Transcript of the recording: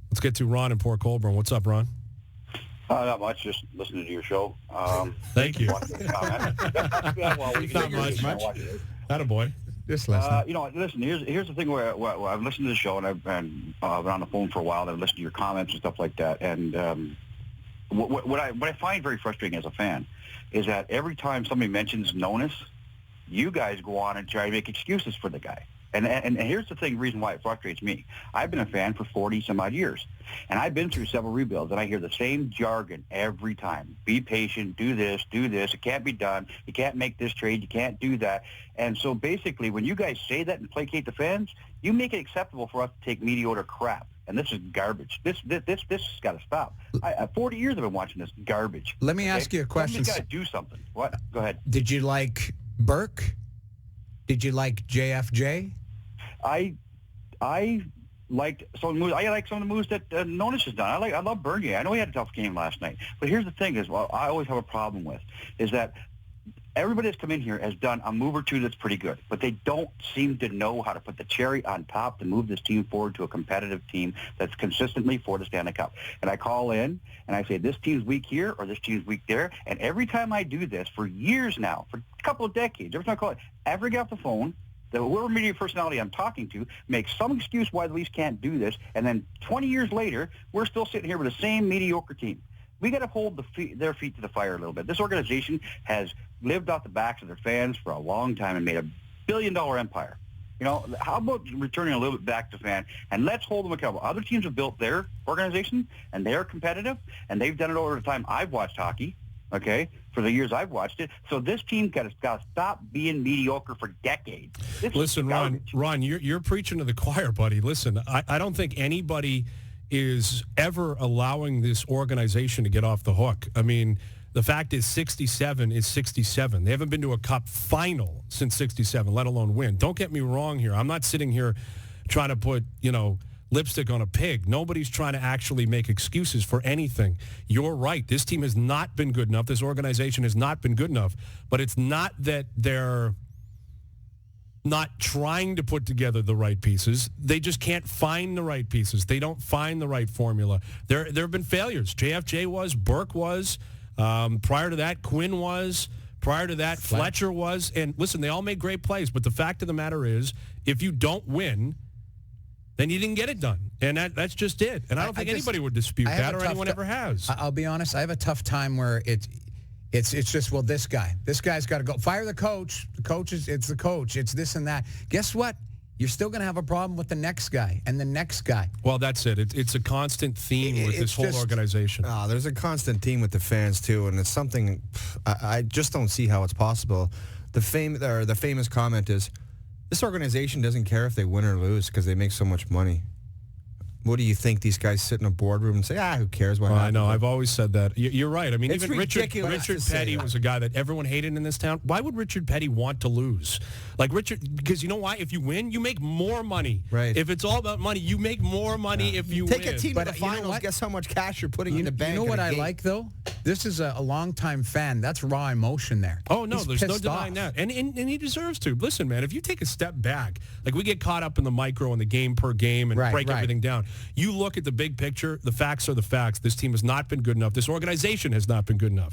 Let's get to Ron in Port Colborne. What's up, Ron? Not much. Just listening to your show. Thank you. Not much. Attaboy. Just listen. Listen. Here's the thing where I've listened to the show and I've been on the phone for a while and I've listened to your comments and stuff like that. And what I find very frustrating as a fan is that every time somebody mentions Nonis, you guys go on and try to make excuses for the guy. And here's the reason why it frustrates me. I've been a fan for 40-some-odd years, and I've been through several rebuilds, and I hear the same jargon every time. Be patient, do this, it can't be done, you can't make this trade, you can't do that. And so basically, when you guys say that and placate the fans, you make it acceptable for us to take mediocre crap. And this is garbage. This has got to stop. 40 years I've been watching this garbage. Let me ask you a question. Somebody's got to do something. What? Go ahead. Did you like Burke? Did you like JFJ? I liked some of the moves. I like some of the moves that Nonis has done. I love Bernier. I know he had a tough game last night. But here's the thing: I always have a problem with is that everybody that's come in here has done a move or two that's pretty good, but they don't seem to know how to put the cherry on top to move this team forward to a competitive team that's consistently for the Stanley Cup. And I call in and I say, this team's weak here or this team's weak there. And every time I do this for years now, for a couple of decades, every time I call it, every get off the phone, whoever media personality I'm talking to makes some excuse why the Leafs can't do this. And then 20 years later, we're still sitting here with the same mediocre team. We got to hold their feet to the fire a little bit. This organization has lived off the backs of their fans for a long time and made a billion-dollar empire. How about returning a little bit back to fan, and let's hold them accountable. Other teams have built their organization, and they're competitive, and they've done it over the time I've watched hockey, okay, for the years I've watched it. So this team got to stop being mediocre for decades. Listen, Ron, you're preaching to the choir, buddy. Listen, I don't think anybody is ever allowing this organization to get off the hook. I mean, the fact is 67 is 67. They haven't been to a cup final since 67, let alone win. Don't get me wrong here. I'm not sitting here trying to put, lipstick on a pig. Nobody's trying to actually make excuses for anything. You're right. This team has not been good enough. This organization has not been good enough. But it's not that they're not trying to put together the right pieces. They just can't find the right pieces. They don't find the right formula. There have been failures. JFJ was, Burke was, prior to that, Quinn was, prior to that, Fletcher was. And listen, they all made great plays, but the fact of the matter is, if you don't win, then you didn't get it done. And that's just it. And I don't think anybody would dispute that, or anyone ever has. I'll be honest, I have a tough time where it's just, well, this guy's got to go. Fire the coach. The coach it's the coach. It's this and that. Guess what? You're still going to have a problem with the next guy and the next guy. Well, that's it. It's a constant theme with this whole organization. There's a constant theme with the fans, too, and it's something I just don't see how it's possible. The famous comment is, this organization doesn't care if they win or lose because they make so much money. What do you think? These guys sit in a boardroom and say, who cares? I know. I've always said that. You're right. I mean, it's even Richard Petty was a guy that everyone hated in this town. Why would Richard Petty want to lose? Because you know why? If you win, you make more money. Right. If it's all about money, you make more money if you Take win. a team to the finals, guess how much cash you're putting in the bank. You know what I like, though? This is a longtime fan. That's raw emotion there. Oh, no, there's no denying off. that. And he deserves to. Listen, man, if you take a step back, we get caught up in the micro and the game per game and break everything down. You look at the big picture, the facts are the facts. This team has not been good enough. This organization has not been good enough.